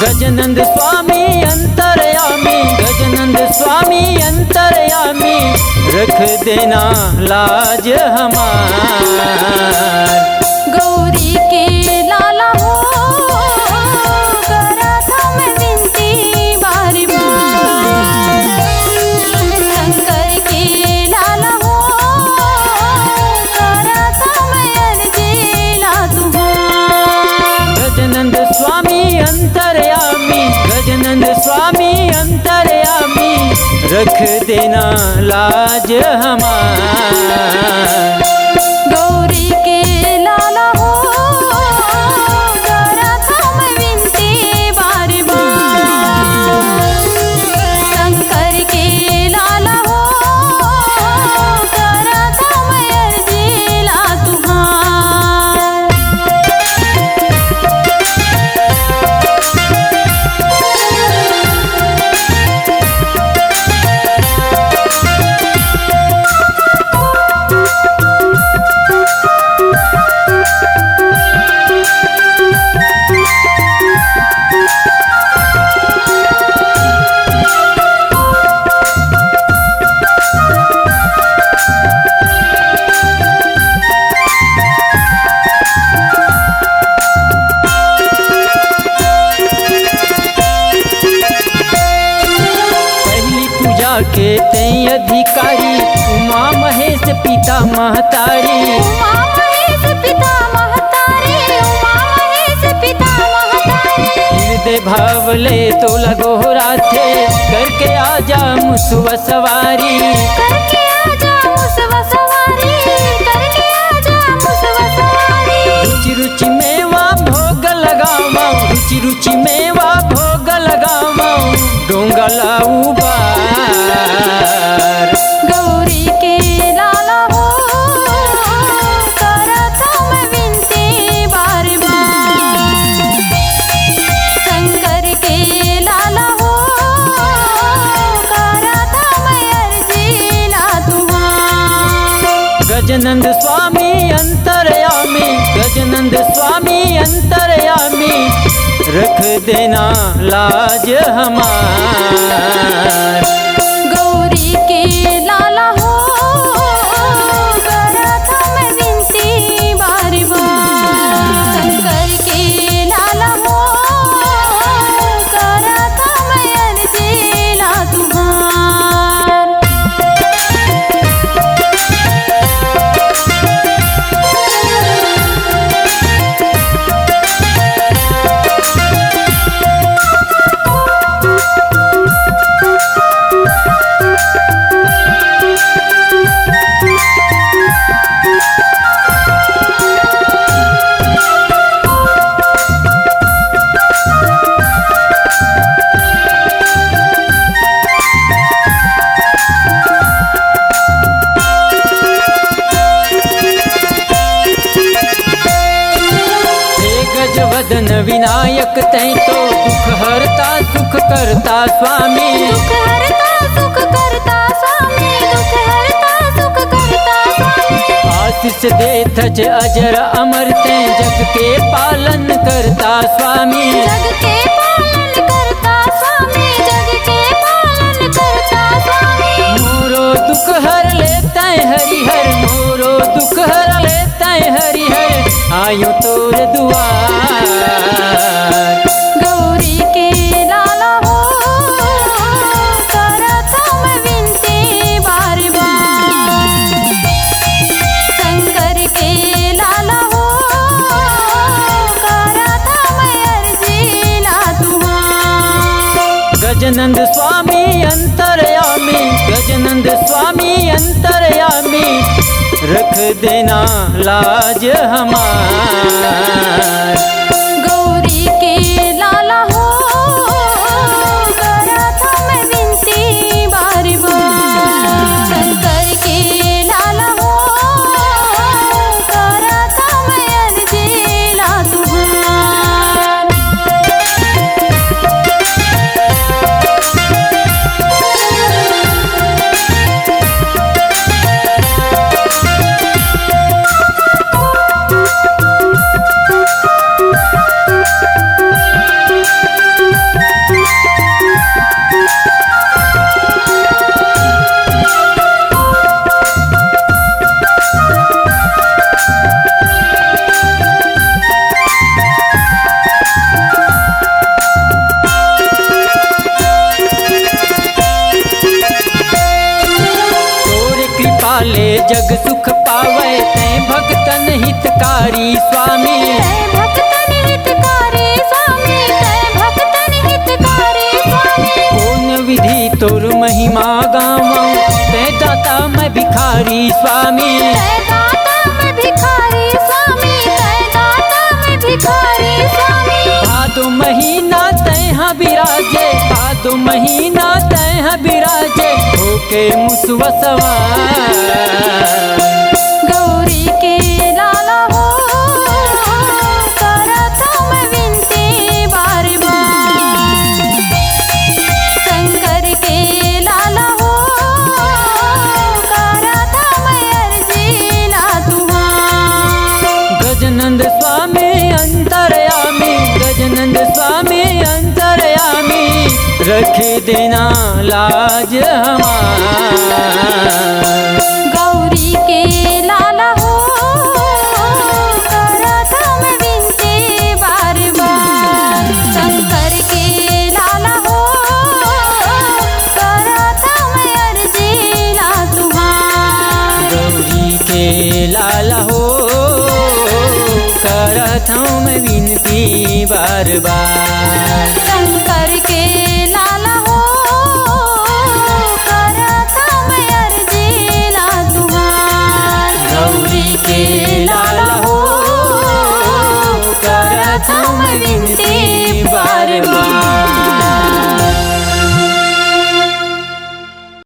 गजानंद स्वामी अंतर्यामी, गजानंद स्वामी अंतर्यामी, रख देना लाज हमार। गौरी के लाला हो करा था मैं विनती बारी बार। शंकर के लाला हो करा था मैं अर्जी ला तुम्हार। गजानंद स्वामी अंतर्यामी, गजानंद स्वामी अंतर्यामी, रख देना लाज हमार। गौरी के लाला हो करा था मैं विनती बारी बार। शंकर के लाला हो करा था मैं अर्जी ला तुम्हार। के तई अधिकारी, उमा महेश पिता महतारी। उमा महेश पिता महतारी, उमा महेश पिता महतारी। हृदय भाव ले तो लगो राथे, करके आजा मुसवा सवारी। करके आजा मुसवा सवारी, करके आजा मुसवा सवारी। रुचि रुचि मेवा भोग लगावा, रुचि रुचि मेवा भोग लगावा, डोंगला उबार। गौरी के लाला हो करा था मैं विनती बारी बार। शंकर के लाला हो करा था मैं अर्जी ला तुम्हार। गजानंद स्वामी अंतर्यामी, गजानंद स्वामी अंतर्यामी, रख देना लाज हमार। गौरी के लाला हो करा था मैं विनती बारी बार। शंकर के लाला हो करा था मैं अर्जी ला तुम्हार। गजवदन विनायक तै तो दुख हरता सुख करता स्वामी। दुख हरता सुख करता स्वामी, दुख हरता सुख करता स्वामी। आशीष देथज अजर अमर तै जग के पालन करता स्वामी। जग के पालन करता स्वामी, जग के पालन करता स्वामी। मोरो दुख हर लेता हरिहर, मोरो दुख हर लेता हरिहर, आयु तोर दुआर। गौरी के लाला हो करा था मैं विनती बारी बार। शंकर के लाला हो करा था मैं अर्जी ला तुम्हार। गजानंद स्वामी अंतर्यामी, गजानंद स्वामी अंतर्यामी, रख देना लाज हमार। गौरी के लाला हो करा था मैं विनती बारी बार। शंकर के लाला हो करा था मैं अर्जी ला तुम्हार। जग सुख पावे तैं भक्तन हितकारी स्वामी। तै भक्तन हितकारी स्वामी, तै भक्तन हितकारी स्वामी। कौन विधि तोर महिमा गावऊं तै दाता मैं भिखारी स्वामी। तै दाता मैं भिखारी स्वामी, तै दाता मैं भिखारी स्वामी। भादो महीना तैहा बिराजे, भादो महीना तैहा बिराजे, होके मुसवा सवार। गौरी के लाला हो करत मैं विनती बार बार। शंकर के लाला हो करत मैं अर्जी ला तुहार। गजानंद स्वामी अंतर्यामी, गजानंद स्वामी अंतर्यामी, रखे देना लाज हमार। गौरी के लाला हो करत मैं विनती बार बार। शंकर के लाला हो करत मैं अर्जी ला तुहार। गौरी के लाला हो करत हूँ मैं विनती बार बार। शंकर के लाला हो करत मैं अर्जी ला तुहार। गौरी के लाला हो करत हूँ मैं विनती